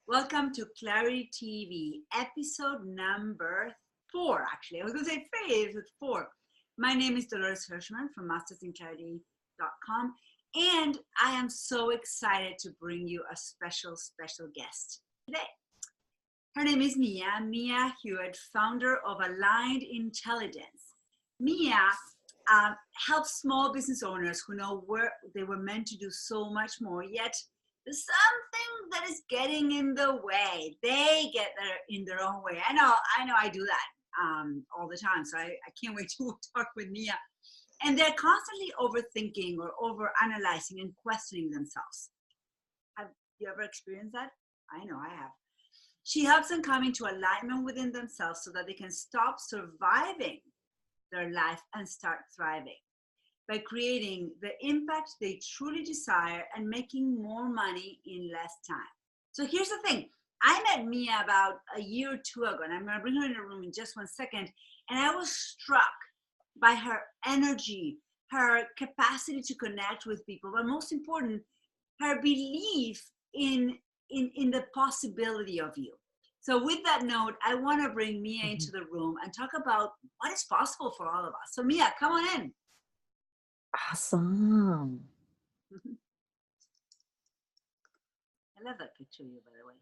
Welcome to Clarity TV, episode number 4, actually. I was going to say 3, it's 4. My name is Dolores Hirschman from mastersinclarity.com, and I am so excited to bring you a special guest today. Her name is Mia Hewett, founder of Aligned Intelligence. Mia helps small business owners who know where they were meant to do so much more, yet there's something that is getting in the way. They get in their own way. I know I do that all the time. So I can't wait to talk with Mia. And they're constantly overthinking or overanalyzing and questioning themselves. Have you ever experienced that? I know I have. She helps them come into alignment within themselves so that they can stop surviving their life and start thriving by creating the impact they truly desire and making more money in less time. So here's the thing. I met Mia about a year or 2 ago, and I'm going to bring her in the room in just 1 second. And I was struck by her energy, her capacity to connect with people, but most important, her belief in the possibility of you. So with that note, I want to bring Mia into the room and talk about what is possible for all of us. So Mia, come on in. Awesome. I love that picture of you, by the way.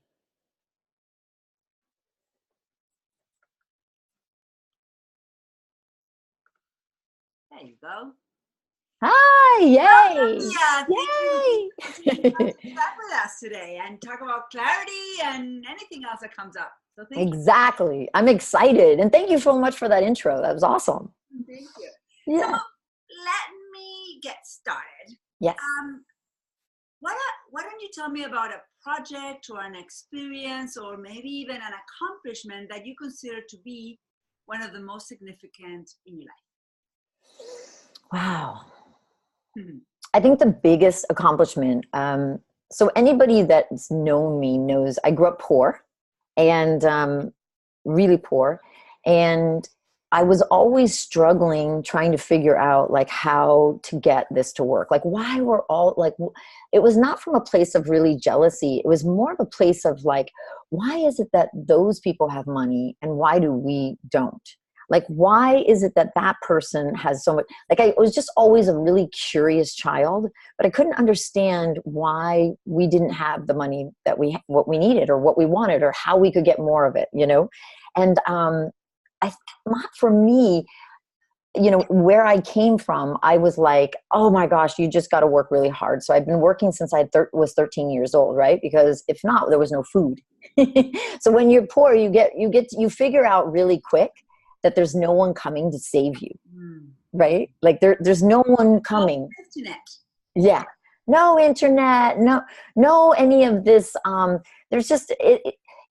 There you go. Hi, yay. Yay. Thank you for chat with us today and talk about clarity and anything else that comes up. So thank exactly. You. I'm excited. And thank you so much for that intro. That was awesome. Thank you. Yeah. So let me get started. Yes. Why don't you tell me about a project or an experience or maybe even an accomplishment that you consider to be one of the most significant in your life? Wow. I think the biggest accomplishment, so anybody that's known me knows I grew up poor and really poor. And I was always struggling, trying to figure out like how to get this to work. Like why we're all like, it was not from a place of really jealousy. It was more of a place of like, why is it that those people have money and why do we don't? Like, why is it that that person has so much, like I was just always a really curious child, but I couldn't understand why we didn't have the money that what we needed or what we wanted or how we could get more of it, you know? And, for me, you know, where I came from, I was like, oh my gosh, you just got to work really hard. So I've been working since I was 13 years old, right? Because if not, there was no food. So when you're poor, you figure out really quick that there's no one coming to save you, right? Like there's no one coming. No internet. Yeah, no internet, no any of this. There's just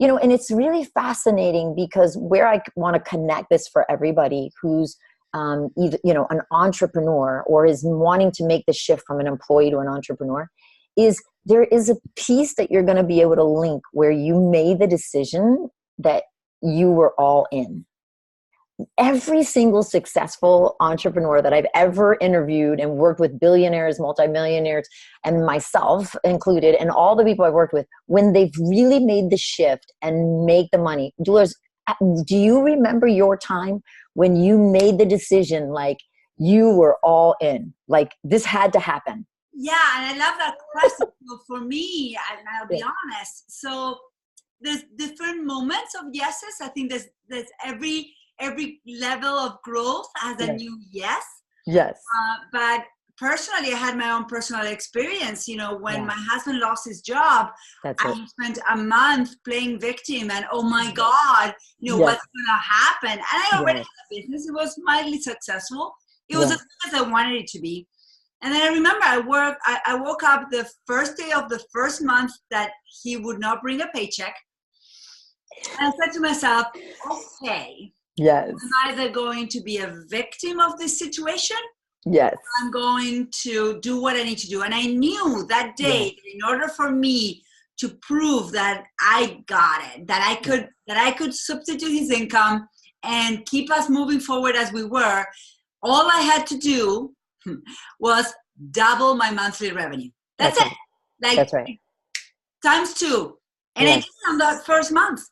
you know, and it's really fascinating because where I want to connect this for everybody who's either, you know, an entrepreneur or is wanting to make the shift from an employee to an entrepreneur is there is a piece that you're going to be able to link where you made the decision that you were all in. Every single successful entrepreneur that I've ever interviewed and worked with, billionaires, multimillionaires, and myself included, and all the people I've worked with, when they've really made the shift and make the money. Dolores, do you remember your time when you made the decision, like you were all in, like this had to happen? Yeah, and I love that question. So for me, and I'll be honest, so there's different moments of yeses. I think there's every level of growth has a new yes. Yes. But personally, I had my own personal experience. You know, when my husband lost his job, I spent a month playing victim and, oh my God, you know, what's going to happen? And I already had a business. It was mildly successful. It was as good as I wanted it to be. And then I remember I woke up the first day of the first month that he would not bring a paycheck. And I said to myself, okay. Yes. I'm either going to be a victim of this situation. Yes. I'm going to do what I need to do. And I knew that day that in order for me to prove that I got it, that I could substitute his income and keep us moving forward as we were, all I had to do was double my monthly revenue. That's it. Like, that's right. Times 2. And I did it on that first month.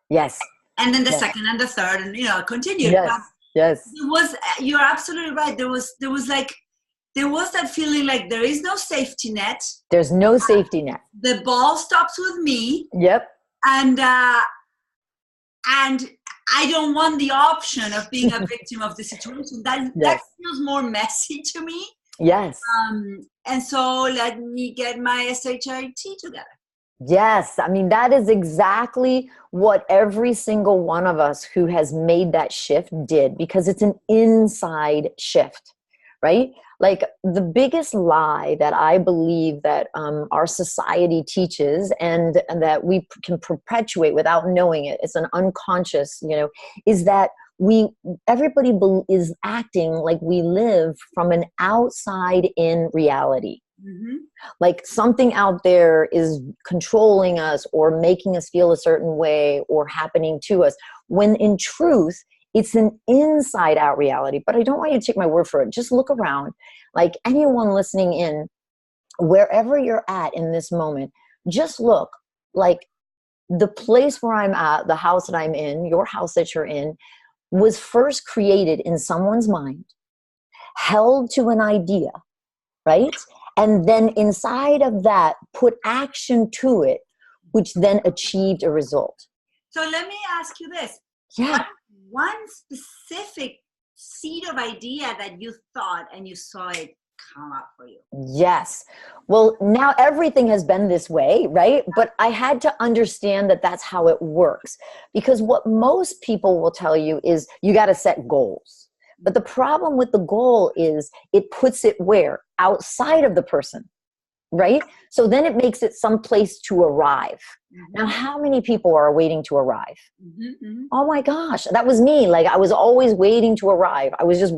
Yes. And then the Yes. second and the third, and continued. Yes. But Yes. you're absolutely right. There was that feeling like there is no safety net. There's no safety net. The ball stops with me. Yep. And I don't want the option of being a victim of the situation. That feels more messy to me. Yes. And so let me get my SHIT together. Yes. I mean, that is exactly what every single one of us who has made that shift did, because it's an inside shift, right? Like the biggest lie that I believe that our society teaches and that we can perpetuate without knowing it, it's an unconscious, is that everybody is acting like we live from an outside in reality. Mm-hmm. Like something out there is controlling us or making us feel a certain way or happening to us, when in truth, it's an inside out reality. But I don't want you to take my word for it. Just look around. Like anyone listening in, wherever you're at in this moment, just look. Like the place where I'm at, the house that I'm in, your house that you're in, was first created in someone's mind, held to an idea, right? And then inside of that, put action to it, which then achieved a result. So let me ask you this. Yeah. One specific seed of idea that you thought and you saw it come up for you. Yes. Well, now everything has been this way, right? But I had to understand that that's how it works. Because what most people will tell you is you got to set goals. But the problem with the goal is it puts it where? Outside of the person, right? So then it makes it someplace to arrive. Mm-hmm. Now, how many people are waiting to arrive? Mm-hmm, mm-hmm. Oh my gosh, that was me. Like I was always waiting to arrive. I was just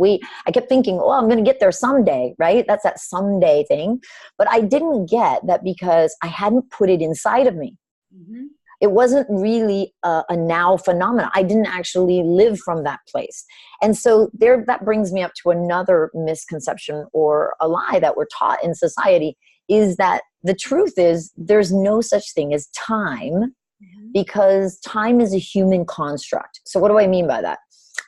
I kept thinking, oh, I'm going to get there someday, right? That's that someday thing. But I didn't get that because I hadn't put it inside of me. Mm-hmm. It wasn't really a now phenomenon. I didn't actually live from that place. And so that brings me up to another misconception or a lie that we're taught in society, is that the truth is there's no such thing as time, because time is a human construct. So what do I mean by that?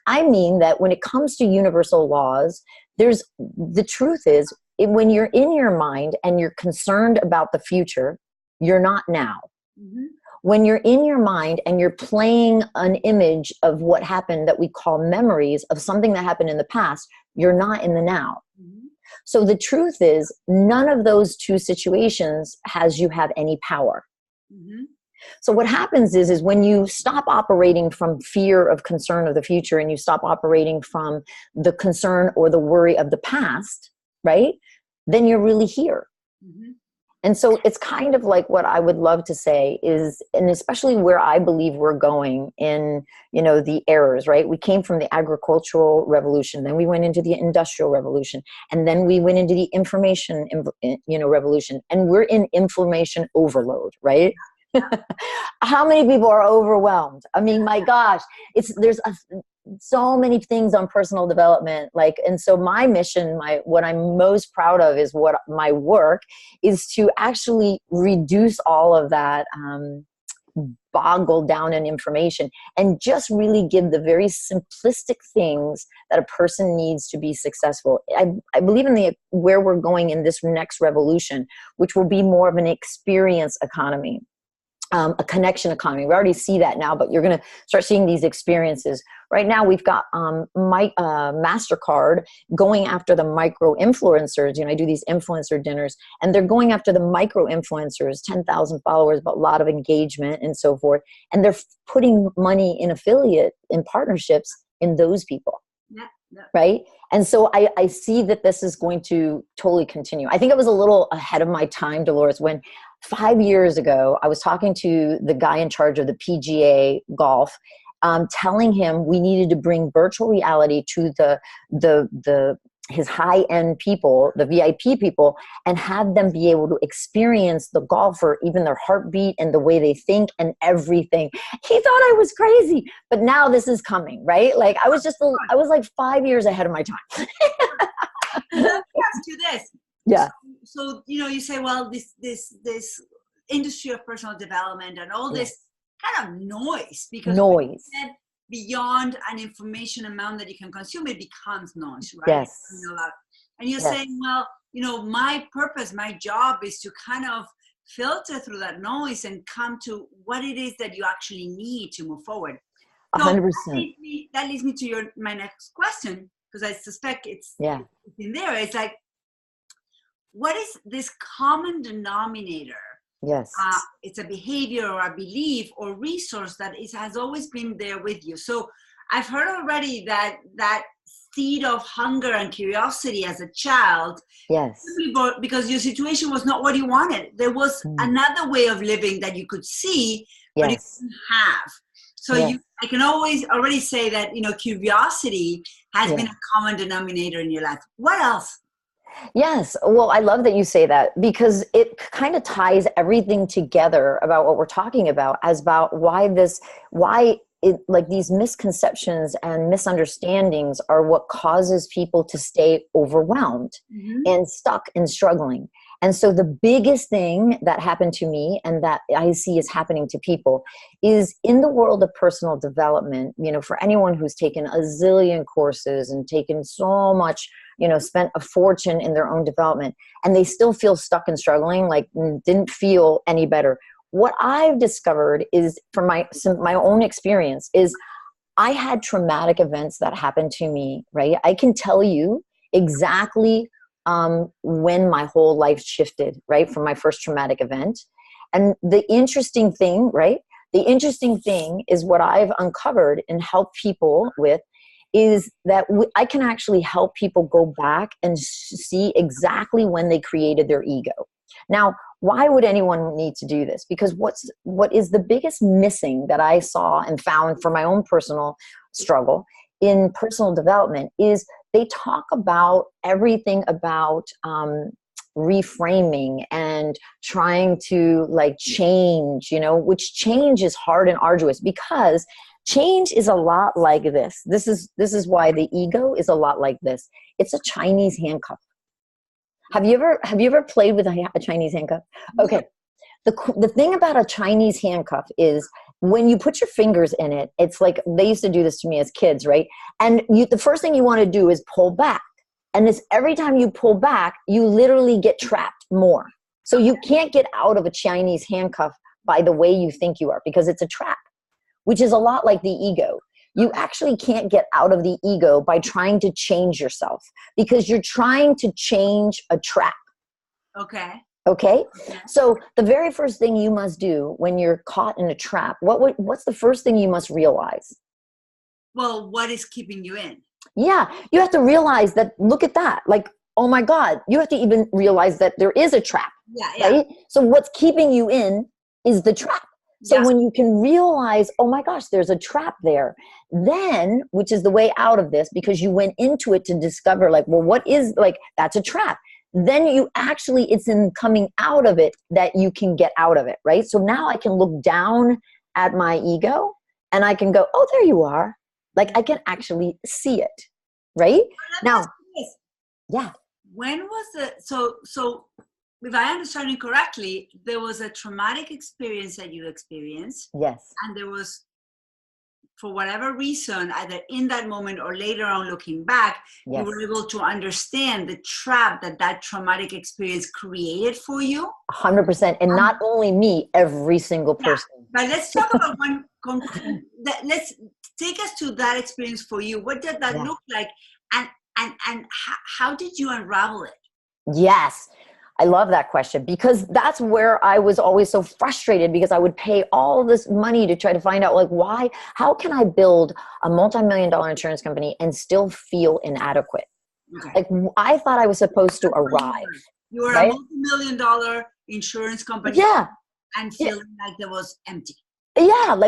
I mean that when it comes to universal laws, the truth is when you're in your mind and you're concerned about the future, you're not now. Mm-hmm. When you're in your mind and you're playing an image of what happened that we call memories of something that happened in the past, you're not in the now. Mm-hmm. So the truth is none of those two situations has you have any power. Mm-hmm. So what happens is when you stop operating from fear of concern of the future and you stop operating from the concern or the worry of the past, right? Then you're really here. Mm-hmm. And so it's kind of like what I would love to say is, and especially where I believe we're going in, the errors, right? We came from the agricultural revolution, then we went into the industrial revolution, and then we went into the information, revolution, and we're in information overload, right? How many people are overwhelmed? I mean, my gosh, there's so many things on personal development, and so my mission, what I'm most proud of is what my work is to actually reduce all of that boggled down in information and just really give the very simplistic things that a person needs to be successful. I believe in where we're going in this next revolution, which will be more of an experience economy. A connection economy. We already see that now, but you're going to start seeing these experiences. Right now, we've got MasterCard going after the micro influencers. I do these influencer dinners, and they're going after the micro influencers, 10,000 followers, but a lot of engagement and so forth. And they're putting money in affiliate in partnerships in those people. Yeah. Right. And so I see that this is going to totally continue. I think it was a little ahead of my time, Dolores, when 5 years ago, I was talking to the guy in charge of the PGA golf, telling him we needed to bring virtual reality to his high-end people, the VIP people, and have them be able to experience the golfer, even their heartbeat and the way they think and everything. He thought I was crazy, but now this is coming, right? Like I was like 5 years ahead of my time. Let me ask you this. Yeah. So you say, well, this industry of personal development and all this kind of noise, because beyond an information amount that you can consume, it becomes noise, right? Yes. And you're saying, well, my purpose, my job is to kind of filter through that noise and come to what it is that you actually need to move forward. So 100%. That leads me to my next question, because I suspect it's in there. It's like, what is this common denominator? Yes. It's a behavior or a belief or resource that has always been there with you. So I've heard already that seed of hunger and curiosity as a child, because your situation was not what you wanted. There was another way of living that you could see, but you didn't have. So I can already say that, curiosity has been a common denominator in your life. What else? Yes. Well, I love that you say that, because it kind of ties everything together about what we're talking about, as about why these misconceptions and misunderstandings are what causes people to stay overwhelmed and stuck and struggling. And so the biggest thing that happened to me, and that I see is happening to people, is in the world of personal development, for anyone who's taken a zillion courses and taken so much, spent a fortune in their own development, and they still feel stuck and struggling, like didn't feel any better. What I've discovered is, from my own experience, is I had traumatic events that happened to me, right? I can tell you exactly when my whole life shifted, right, from my first traumatic event. And the interesting thing, right, is what I've uncovered and helped people with is that I can actually help people go back and see exactly when they created their ego. Now, why would anyone need to do this? Because what is the biggest missing that I saw and found for my own personal struggle in personal development is they talk about everything about reframing and trying to change, which change is hard and arduous, because change is a lot like this. This is why the ego is a lot like this. It's a Chinese handcuff. Have you ever played with a Chinese handcuff? Okay. The thing about a Chinese handcuff is when you put your fingers in it, it's like, they used to do this to me as kids, right? And the first thing you want to do is pull back. And every time you pull back, you literally get trapped more. So you can't get out of a Chinese handcuff by the way you think you are, because it's a trap, which is a lot like the ego. You actually can't get out of the ego by trying to change yourself, because you're trying to change a trap. Okay? So the very first thing you must do when you're caught in a trap, what's the first thing you must realize? Well, what is keeping you in? Yeah, you have to realize that, look at that. Like, oh my God, you have to even realize that there is a trap. Right? So what's keeping you in is the trap. So when you can realize, oh my gosh, there's a trap there, then, which is the way out of this, because you went into it to discover what is, that's a trap. Then it's in coming out of it that you can get out of it, right? So now I can look down at my ego and I can go, oh, there you are. I can actually see it, right? Now, when was so if I understand it correctly, there was a traumatic experience that you experienced. Yes. And there was, for whatever reason, either in that moment or later on looking back, you were able to understand the trap that traumatic experience created for you. 100%. And not only me, every single person. But let's talk about let's take us to that experience for you. What did that look like? And how did you unravel it? Yes. I love that question, because that's where I was always so frustrated, because I would pay all this money to try to find out how can I build a multi-million-dollar insurance company and still feel inadequate? I thought I was supposed to arrive. You were a multi-million-dollar insurance company. And feeling like it was empty. Yeah,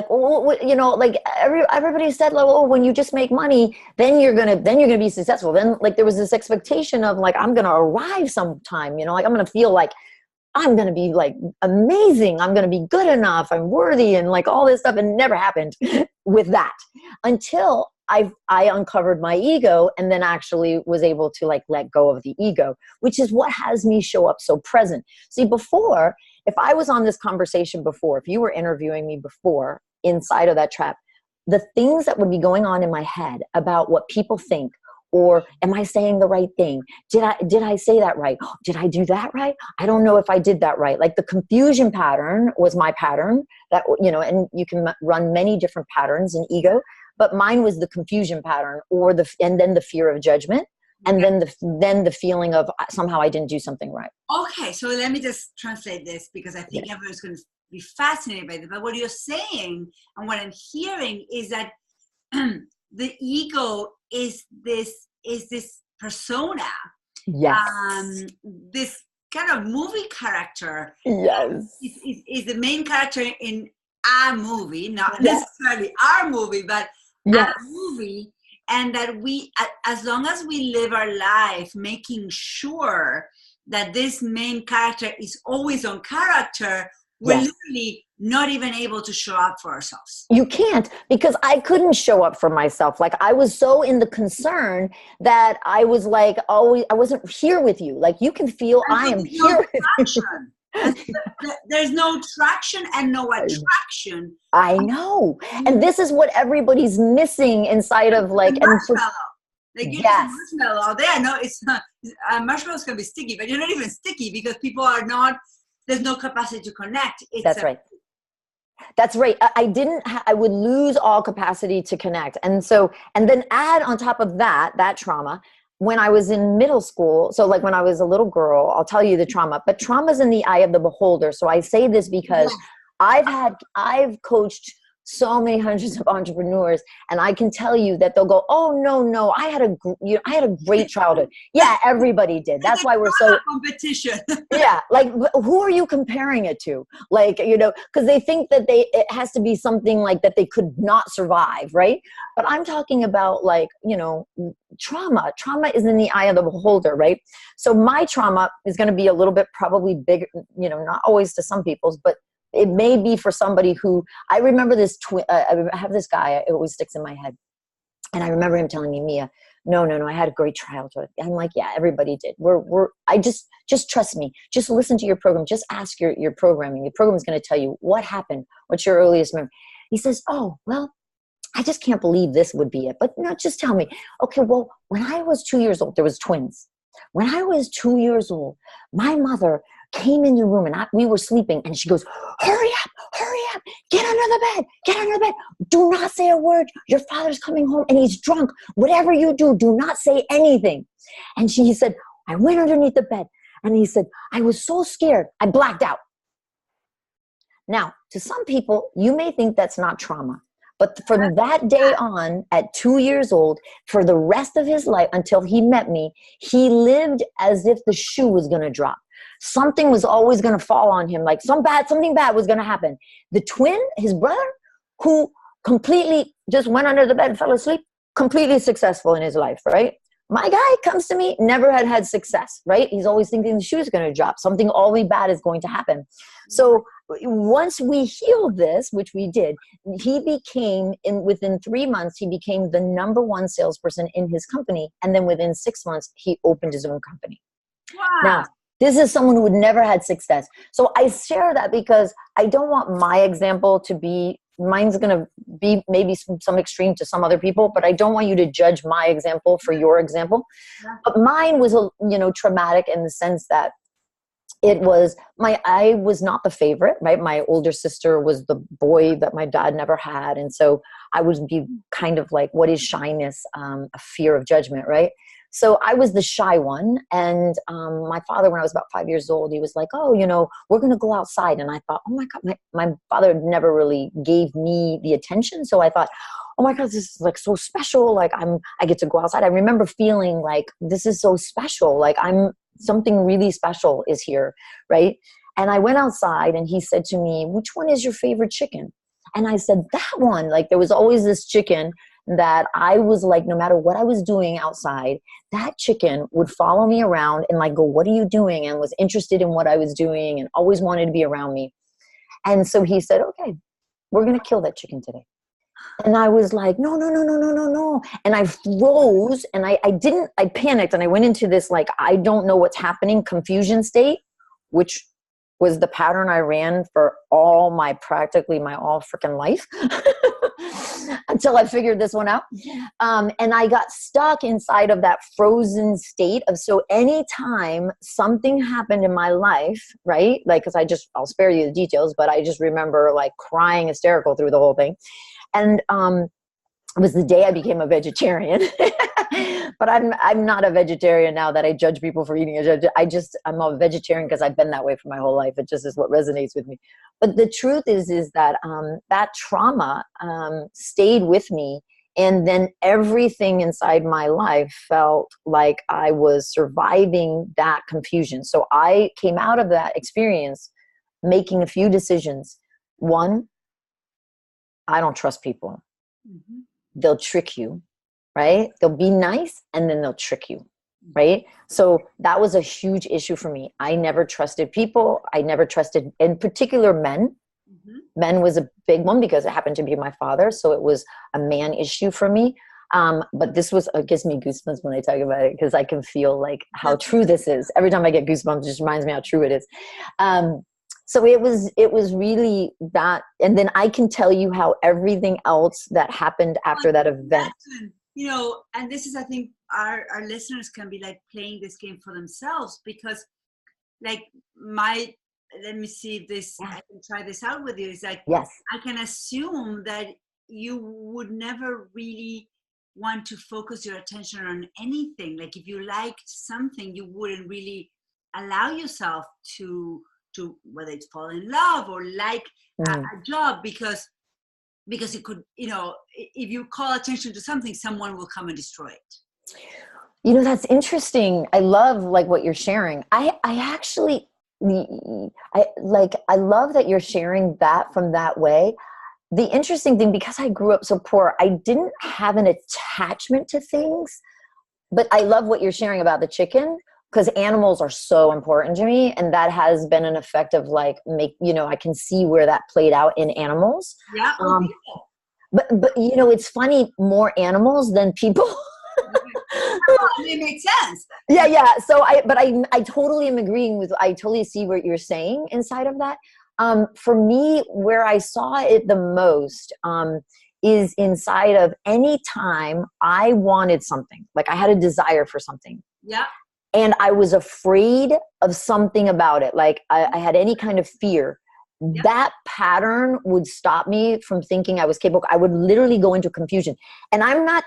everybody said, when you just make money, then you're gonna be successful. Then there was this expectation of I'm gonna arrive sometime. I'm gonna feel like I'm gonna be amazing. I'm gonna be good enough. I'm worthy, and all this stuff. And it never happened with that until I uncovered my ego, and then actually was able to let go of the ego, which is what has me show up so present. See, before, if I was on this conversation before, if you were interviewing me before inside of that trap, the things that would be going on in my head about what people think, or am I saying the right thing? Did I say that right? Did I do that right? I don't know if I did that right. Like the confusion pattern was my pattern that, and you can run many different patterns in ego, but mine was the confusion pattern and then the fear of judgment. And then the feeling of somehow I didn't do something right. Okay, so let me just translate this because I think everyone's going to be fascinated by this. But what you're saying and what I'm hearing is that the ego is this persona. Yes. This kind of movie character. Yes. Is the main character in a movie, not necessarily our movie, but a movie. And that we, as long as we live our life making sure that this main character is always on character, we're literally not even able to show up for ourselves. You can't, because I couldn't show up for myself. Like I was so in the concern that I was like, always, I wasn't here with you. Like you can feel I am here with you. There's no traction and no attraction. I know. And this is what everybody's missing inside of like marshmallow. They give you marshmallow all day. I know marshmallow's gonna be sticky, but you're not even sticky because people are not, there's no capacity to connect. That's right. I would lose all capacity to connect. And then add on top of that trauma, when I was in middle school, so like when I was a little girl, I'll tell you the trauma, but trauma's in the eye of the beholder. So I say this because I've coached so many hundreds of entrepreneurs, and I can tell you that they'll go, "Oh no, I had a great childhood." Yeah, everybody did. That's why we're so competition. Yeah, like who are you comparing it to? Like, because they think that it has to be something like that they could not survive, right? But I'm talking about like, trauma. Trauma is in the eye of the beholder, right? So my trauma is going to be a little bit probably bigger, not always to some people's, but it may be for somebody who, I remember this I have this guy, it always sticks in my head. And I remember him telling me, Mia, no, I had a great childhood. I'm like, yeah, everybody did. I just trust me. Just listen to your program. Just ask your programming. Your program is going to tell you what happened. What's your earliest memory? He says, oh, well, I just can't believe this would be it. But no, just tell me. Okay, well, when I was 2 years old, there was twins. When I was 2 years old, my mother came in the room and we were sleeping, and she goes, hurry up, get under the bed. Do not say a word. Your father's coming home and he's drunk. Whatever you do not say anything. And he said, I went underneath the bed, and he said, I was so scared, I blacked out. Now, to some people, you may think that's not trauma. But from that day on, at 2 years old, for the rest of his life until he met me, he lived as if the shoe was going to drop. Something was always going to fall on him, like something bad was going to happen. The twin, his brother, who completely just went under the bed and fell asleep, completely successful in his life, right? My guy comes to me, never had success, right? He's always thinking the shoe is going to drop. Something always bad is going to happen. So once we healed this, which we did, he became, within 3 months, he became the #1 salesperson in his company. And then within 6 months, he opened his own company. Wow. Now, this is someone who had never had success. So I share that because I don't want my example to be, mine's going to be maybe some extreme to some other people, but I don't want you to judge my example for your example. Yeah. But mine was, traumatic in the sense that I was not the favorite, right? My older sister was the boy that my dad never had. And so I would be kind of like, what is shyness? A fear of judgment, right? So I was the shy one. And my father, when I was about 5 years old, he was like, oh, we're going to go outside. And I thought, oh my God, my father never really gave me the attention. So I thought, oh my God, this is like so special. Like I get to go outside. I remember feeling like this is so special. Like something really special is here, right? And I went outside and he said to me, which one is your favorite chicken? And I said, that one. Like there was always this chicken that I was like, no matter what I was doing outside, that chicken would follow me around and like go, what are you doing? And was interested in what I was doing and always wanted to be around me. And so he said, okay, we're going to kill that chicken today. And I was like, no. And I froze and I panicked and I went into this, like, I don't know what's happening, confusion state, which was the pattern I ran for practically my all freaking life until I figured this one out. And I got stuck inside of that frozen state of, so anytime something happened in my life, right? Like, cause I'll spare you the details, but I just remember like crying hysterical through the whole thing. And, it was the day I became a vegetarian. But I'm not a vegetarian now that I judge people for eating I'm a vegetarian because I've been that way for my whole life. It just is what resonates with me. But the truth is that that trauma stayed with me, and then everything inside my life felt like I was surviving that confusion. So I came out of that experience making a few decisions. One, I don't trust people. Mm-hmm. They'll trick you, right? They'll be nice and then they'll trick you, right? So that was a huge issue for me. I never trusted people. I never trusted, in particular, men. Mm-hmm. Men was a big one because it happened to be my father. So it was a man issue for me. But this was, it gives me goosebumps when I talk about it because I can feel like how true this is. Every time I get goosebumps, it just reminds me how true it is. So it was really that. And then I can tell you how everything else that happened after that event. You know, and this is, I think our listeners can be like playing this game for themselves, because like let me see if this, I can try this out with you. It's like, yes, I can assume that you would never really want to focus your attention on anything. Like if you liked something, you wouldn't really allow yourself to whether it's fall in love or like a job, because it could, you know, if you call attention to something, someone will come and destroy it. You know, that's interesting. I love like what you're sharing. I actually, I love that you're sharing that from that way. The interesting thing, because I grew up so poor, I didn't have an attachment to things, but I love what you're sharing about the chicken, because animals are so important to me. And that has been an effect of like, I can see where that played out in animals. Yeah. But you know, it's funny, more animals than people. It makes sense. Yeah. So I totally am agreeing with, I totally see what you're saying inside of that. For me, where I saw it the most, is inside of any time I wanted something, like I had a desire for something. Yeah. And I was afraid of something about it. Like I had any kind of fear. Yep. That pattern would stop me from thinking I was capable. I would literally go into confusion. And I'm not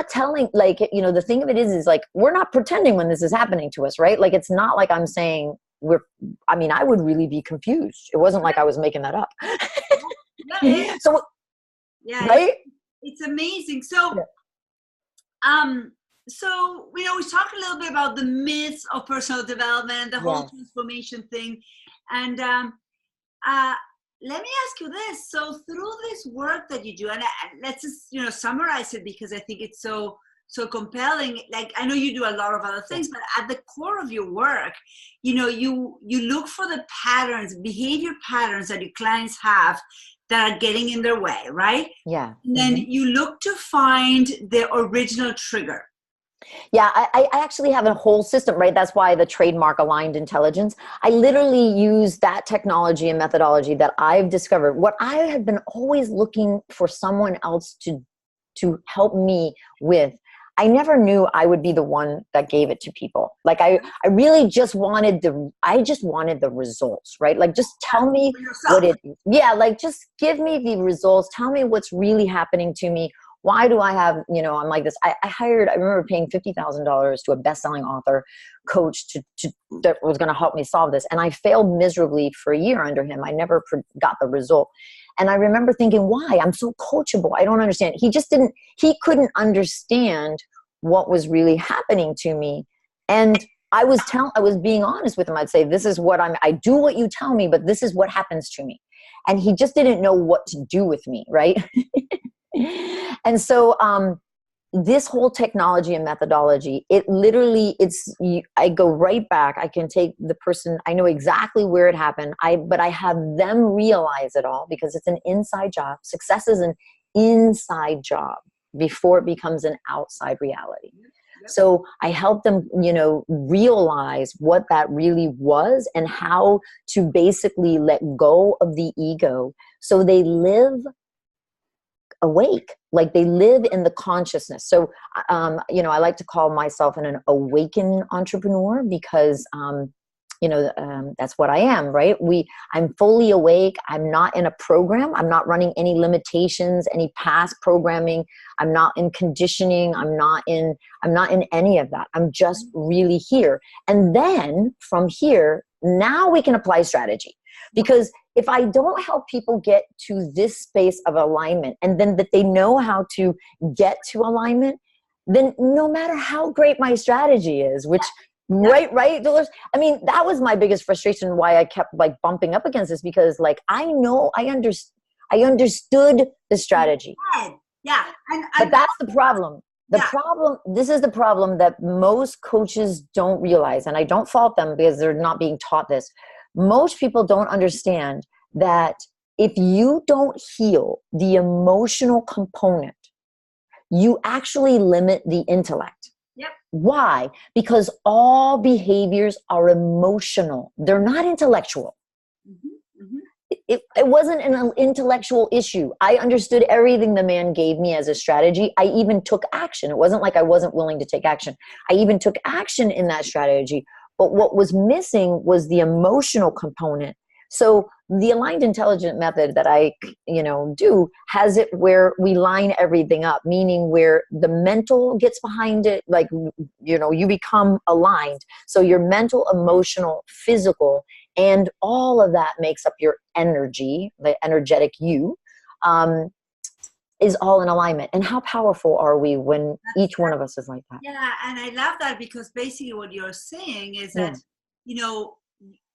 telling, like, you know, the thing of it is like, we're not pretending when this is happening to us, right? Like, it's not like I'm saying I would really be confused. It wasn't like I was making that up. So, yeah, right? It's amazing. So, so, you know, we talked a little bit about the myths of personal development, the whole transformation thing. And let me ask you this. So through this work that you do, and let's just, you know, summarize it, because I think it's so compelling. Like, I know you do a lot of other things, but at the core of your work, you know, you look for the patterns, behavior patterns that your clients have that are getting in their way, right? Yeah. And then you look to find the original trigger. Yeah, I actually have a whole system, right? That's why the trademark aligned intelligence. I literally use that technology and methodology that I've discovered. What I have been always looking for someone else to help me with, I never knew I would be the one that gave it to people. Like I really just wanted the results, right? Like, just tell me what it is. Yeah, like, just give me the results. Tell me what's really happening to me. Why do I have, you know, I'm like this. I remember paying $50,000 to a best-selling author coach that was going to help me solve this. And I failed miserably for a year under him. I never got the result. And I remember thinking, why? I'm so coachable. I don't understand. He couldn't understand what was really happening to me. And I was being honest with him. I'd say, this is what I do what you tell me, but this is what happens to me. And he just didn't know what to do with me. Right. And so, this whole technology and methodology, I go right back. I can take the person, I know exactly where it happened. But I have them realize it all, because it's an inside job. Success is an inside job before it becomes an outside reality. So I help them, realize what that really was and how to basically let go of the ego so they live awake, like they live in the consciousness. So, I like to call myself an awakened entrepreneur because, that's what I am, right? I'm fully awake. I'm not in a program. I'm not running any limitations, any past programming. I'm not in conditioning. I'm not in any of that. I'm just really here. And then from here, now we can apply strategy. Because if I don't help people get to this space of alignment and then that they know how to get to alignment, then no matter how great my strategy is, which right, Dolores? I mean, that was my biggest frustration why I kept like bumping up against this because like I understood the strategy. Yeah. But that's the problem. This is the problem that most coaches don't realize, and I don't fault them because they're not being taught this. Most people don't understand that if you don't heal the emotional component, you actually limit the intellect. Yep. Why? Because all behaviors are emotional. They're not intellectual. Mm-hmm. Mm-hmm. It wasn't an intellectual issue. I understood everything the man gave me as a strategy. I even took action. It wasn't like I wasn't willing to take action. I even took action in that strategy. But what was missing was the emotional component. So the aligned intelligent method that I, do has it where we line everything up, meaning where the mental gets behind it, like, you become aligned. So your mental, emotional, physical, and all of that makes up your energy, the energetic you, is all in alignment. And how powerful are we when each one of us is like that? Yeah, and I love that because basically what you're saying is that,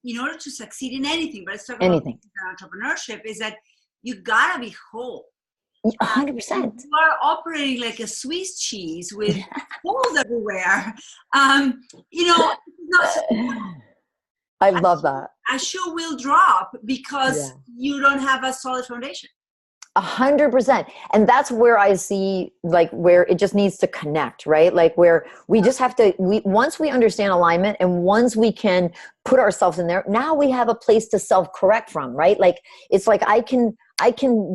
in order to succeed in anything, but let's talk about entrepreneurship, is that you gotta be whole. 100%. You are operating like a Swiss cheese with holes everywhere. I love that. A shoe will drop because you don't have a solid foundation. 100%. And that's where I see like where it just needs to connect, right? Like where we just have to, once we understand alignment and once we can put ourselves in there, now we have a place to self-correct from, right? Like, it's like I can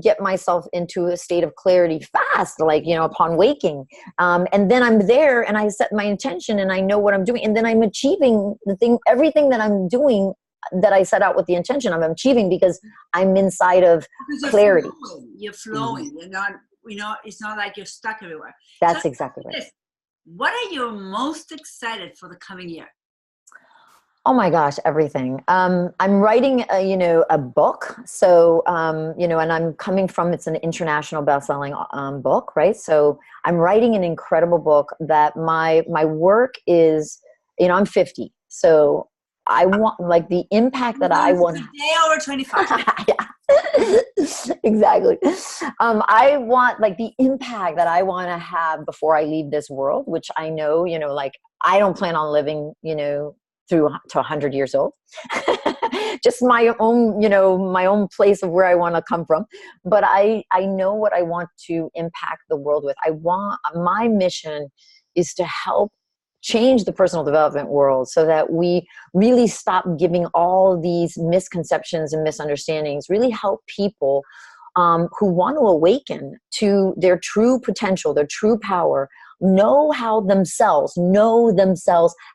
get myself into a state of clarity fast, like, upon waking. And then I'm there and I set my intention and I know what I'm doing. And then I'm achieving everything that I'm doing that I set out with the intention I'm achieving because I'm inside of clarity. You're flowing. Mm-hmm. You're not, it's not like you're stuck everywhere. That's exactly right. What are you most excited for the coming year? Oh my gosh, everything. I'm writing, a book. So, and I'm coming from, it's an international best-selling book, right? So I'm writing an incredible book that my work is, I'm 50. So I want like the impact that I want. Day over 25. Yeah, exactly. I want like the impact that I want to have before I leave this world, which I know, like I don't plan on living, through to 100 years old. Just my own place of where I want to come from. But I know what I want to impact the world with. My mission is to help change the personal development world so that we really stop giving all these misconceptions and misunderstandings, really help people who want to awaken to their true potential, their true power, know themselves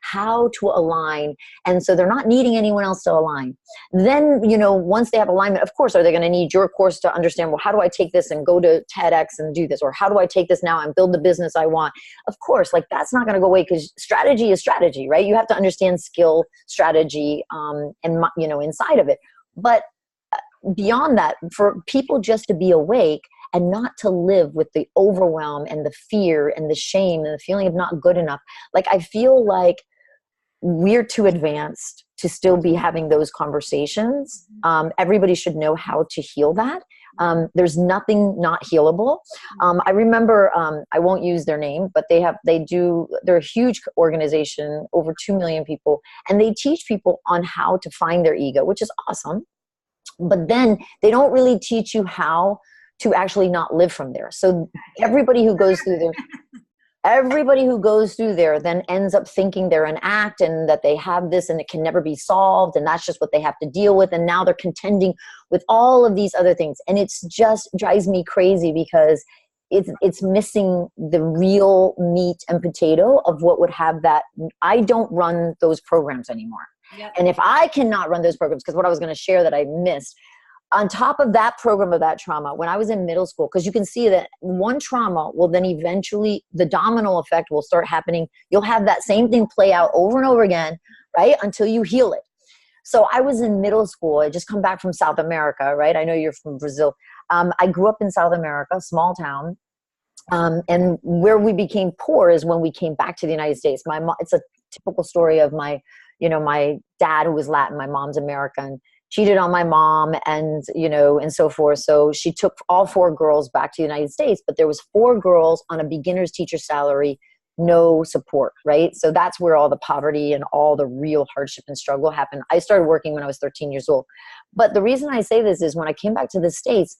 how to align. And so they're not needing anyone else to align. Then, once they have alignment, of course, are they going to need your course to understand, well, how do I take this and go to TEDx and do this? Or how do I take this now and build the business I want? Of course, like that's not going to go away because strategy is strategy, right? You have to understand skill, strategy, and, inside of it. But beyond that, for people just to be awake and not to live with the overwhelm and the fear and the shame and the feeling of not good enough. Like, I feel like we're too advanced to still be having those conversations. Everybody should know how to heal that. There's nothing not healable. I remember, I won't use their name, but they're a huge organization, over 2 million people, and they teach people on how to find their ego, which is awesome. But then they don't really teach you how to actually not live from there. So everybody who goes through there, Everybody who goes through there then ends up thinking they're an act and that they have this and it can never be solved. And that's just what they have to deal with. And now they're contending with all of these other things. And it's just drives me crazy because it's missing the real meat and potato of what would have that. I don't run those programs anymore. Yep. And if I cannot run those programs, because what I was going to share that I missed, on top of that program of that trauma, when I was in middle school, because you can see that one trauma will then eventually, the domino effect will start happening. You'll have that same thing play out over and over again, right? Until you heal it. So I was in middle school. I just come back from South America, right? I know you're from Brazil. I grew up in South America, small town. And where we became poor is when we came back to the United States. My mom, it's a typical story of my dad, who was Latin, my mom's American, cheated on my mom and so forth. So she took all 4 girls back to the United States, but there was 4 girls on a beginner's teacher salary, no support, right? So that's where all the poverty and all the real hardship and struggle happened. I started working when I was 13 years old. But the reason I say this is when I came back to the States,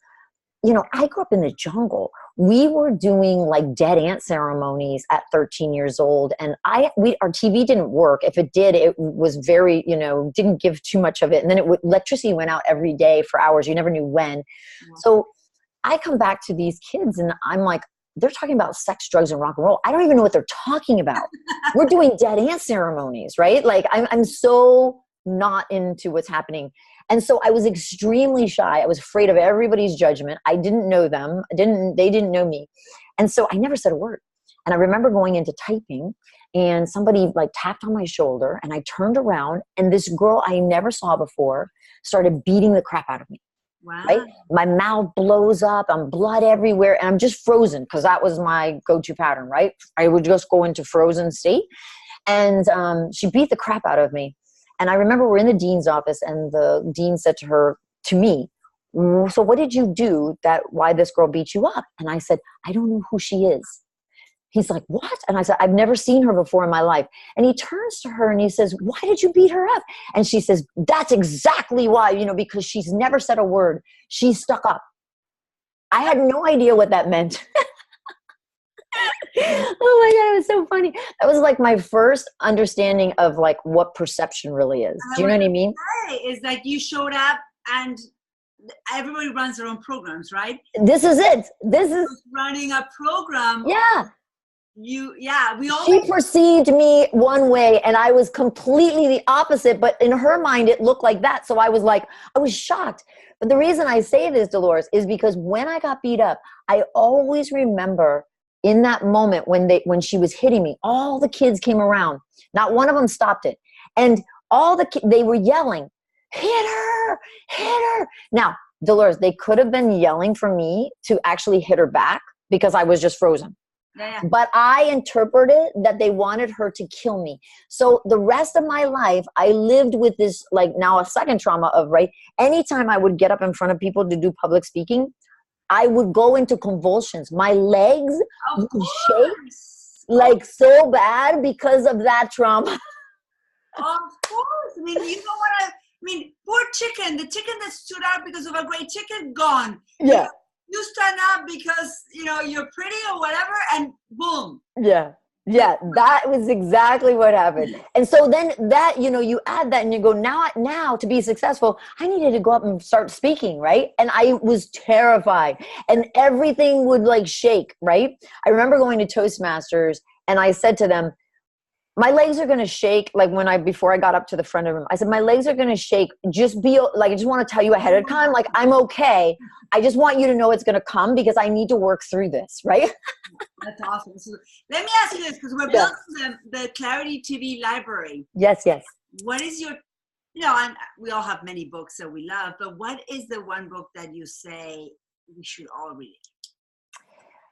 I grew up in the jungle. We were doing like dead ant ceremonies at 13 years old. And our TV didn't work. If it did, it was very, didn't give too much of it. And then electricity went out every day for hours. You never knew when. Yeah. So I come back to these kids and I'm like, they're talking about sex, drugs, and rock and roll. I don't even know what they're talking about. We're doing dead ant ceremonies, right? Like I'm so not into what's happening. And so I was extremely shy. I was afraid of everybody's judgment. I didn't know them. They didn't know me. And so I never said a word. And I remember going into typing and somebody like tapped on my shoulder and I turned around and this girl I never saw before started beating the crap out of me. Wow. Right? My mouth blows up. I'm blood everywhere. And I'm just frozen because that was my go-to pattern, right? I would just go into frozen state. And she beat the crap out of me. And I remember we're in the dean's office and the dean said to me, so what did you do why this girl beat you up? And I said, I don't know who she is. He's like, what? And I said, I've never seen her before in my life. And he turns to her and he says, why did you beat her up? And she says, that's exactly why, because she's never said a word. She's stuck up. I had no idea what that meant. Oh my God, it was so funny. That was like my first understanding of like what perception really is. Do you know what I mean? It's like you showed up and everybody runs their own programs, right? This is it. This is running a program. Yeah. She perceived me one way and I was completely the opposite, but in her mind it looked like that. So I was shocked. But the reason I say this, Dolores, is because when I got beat up, I always remember in that moment when she was hitting me, all the kids came around. Not one of them stopped it. And they were yelling, hit her, hit her. Now, Dolores, they could have been yelling for me to actually hit her back because I was just frozen. Yeah. But I interpreted that they wanted her to kill me. So the rest of my life, I lived with this, like now a second trauma of, right, anytime I would get up in front of people to do public speaking, I would go into convulsions. My legs would shake like so bad because of that trauma. Of course. I mean, poor chicken. The chicken that stood out because of a great chicken, gone. Yeah. You stand up because, you're pretty or whatever, and boom. Yeah. Yeah, that was exactly what happened. And so then that, you add that and you go, now to be successful, I needed to go up and start speaking, right? And I was terrified and everything would like shake, right? I remember going to Toastmasters and I said to them, my legs are going to shake. Like before I got up to the front of them, I said, my legs are going to shake. Just be like, I just want to tell you ahead of time, like I'm okay. I just want you to know it's going to come because I need to work through this. Right. That's awesome. So let me ask you this, because we're building the Clarity TV library. Yes. Yes. What is your, and we all have many books that we love, but what is the one book that you say we should all read?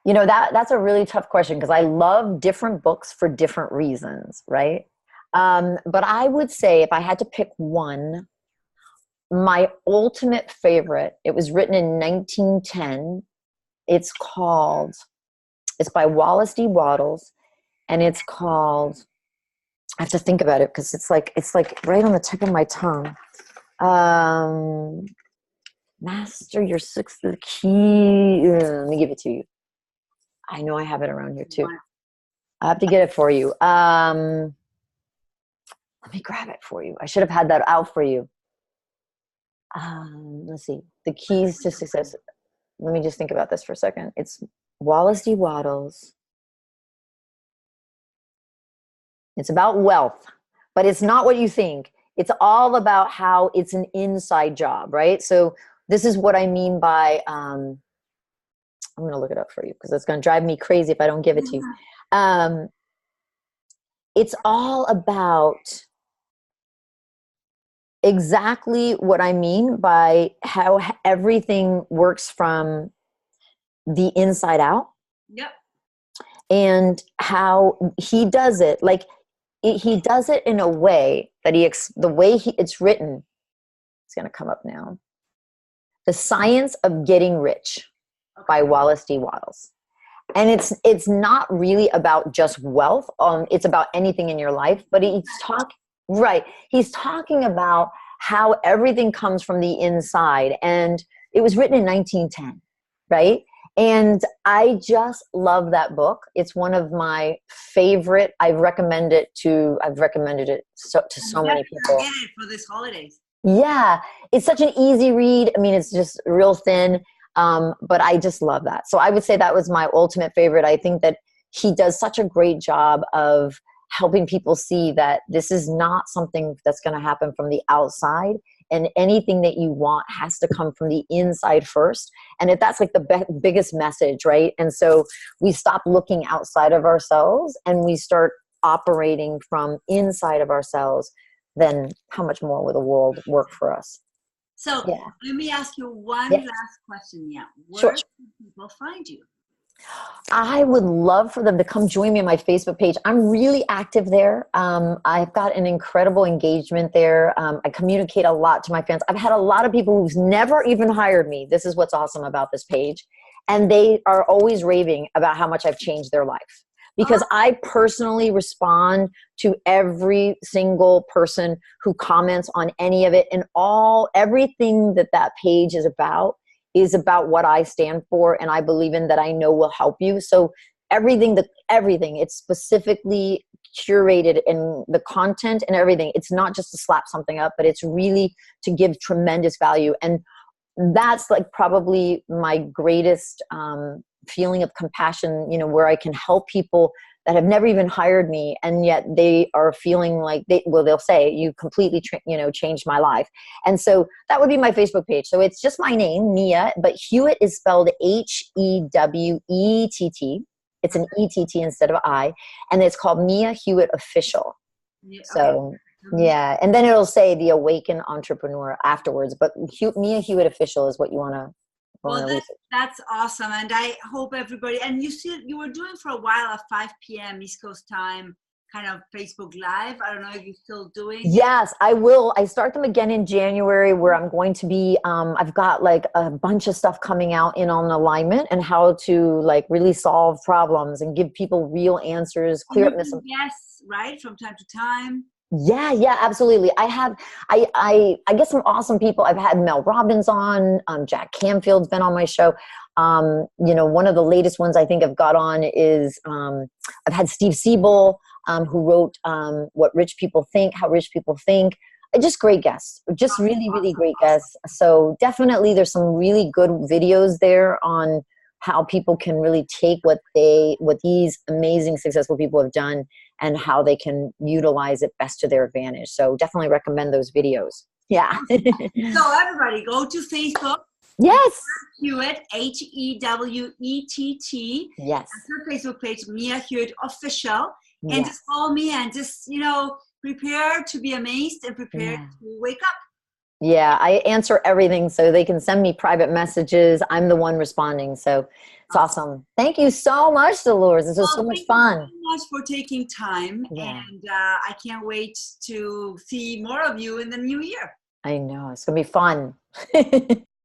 That's a really tough question because I love different books for different reasons, right? But I would say if I had to pick one, my ultimate favorite, it was written in 1910. It's by Wallace D. Wattles, and it's called, I have to think about it because it's like right on the tip of my tongue. Master Your Sixth Key. Let me give it to you. I know I have it around here too. I have to get it for you. Let me grab it for you. I should have had that out for you. Let's see. The keys to success. Let me just think about this for a second. It's Wallace D. Wattles. It's about wealth, but it's not what you think. It's all about how it's an inside job, right? So this is what I mean by, I'm going to look it up for you because it's going to drive me crazy if I don't give it to you. It's all about exactly what I mean by how everything works from the inside out. Yep. And how he does it, like he does it in a way that the way it's written, it's going to come up now. The Science of Getting Rich by Wallace D. Wattles. And it's not really about just wealth. It's about anything in your life, but he's talking about how everything comes from the inside. And it was written in 1910, right? And I just love that book. It's one of my favorite. I've recommended it to so many people. Get it for this holidays. Yeah, it's such an easy read. I mean, it's just real thin, but I just love that. So I would say that was my ultimate favorite. I think that he does such a great job of helping people see that this is not something that's going to happen from the outside, and anything that you want has to come from the inside first. And if that's like the biggest message, right? And so we stop looking outside of ourselves and we start operating from inside of ourselves, then how much more will the world work for us? So let me ask you one last question. Yeah. Where can people find you? I would love for them to come join me on my Facebook page. I'm really active there. I've got an incredible engagement there. I communicate a lot to my fans. I've had a lot of people who's never even hired me. This is what's awesome about this page. And they are always raving about how much I've changed their life. Because I personally respond to every single person who comments on any of it, and everything that page is about what I stand for and I believe in, that I know will help you. So everything, it's specifically curated in the content and everything. It's not just to slap something up, but it's really to give tremendous value. And that's like probably my greatest feeling of compassion, where I can help people that have never even hired me, and yet they are feeling like they'll say, you completely changed my life. And so that would be my Facebook page. So it's just my name, Mia, but Hewett is spelled Hewett. It's an ETT instead of I, and it's called Mia Hewett Official. Yeah, so yeah, and then it'll say the Awakened Entrepreneur afterwards, but Mia Hewett Official is what you want to. Well, that's awesome, and I hope everybody. And you were doing for a while at 5 p.m. East Coast time, kind of Facebook Live. I don't know if you're still doing. Yes, I will. I start them again in January, where I'm going to be. I've got like a bunch of stuff coming out on alignment and how to like really solve problems and give people real answers, clear up Yes, right, from time to time. Yeah, absolutely. I get some awesome people. I've had Mel Robbins on, Jack Canfield's been on my show. One of the latest ones I think I've got on is, I've had Steve Siebel, who wrote, What Rich People Think, How Rich People Think. Just great guests, just really, really great guests. So definitely there's some really good videos there on how people can really take what these amazing successful people have done and how they can utilize it best to their advantage. So definitely recommend those videos. Yeah. So everybody go to Facebook. Yes. Hewett, Hewett. Yes. That's her Facebook page, Mia Hewett Official. And just follow me and just, prepare to be amazed and prepare to wake up. Yeah, I answer everything, so they can send me private messages. I'm the one responding, so it's awesome. Thank you so much, Dolores. This was so much fun. Thank you so much for taking time, and I can't wait to see more of you in the new year. I know, it's going to be fun.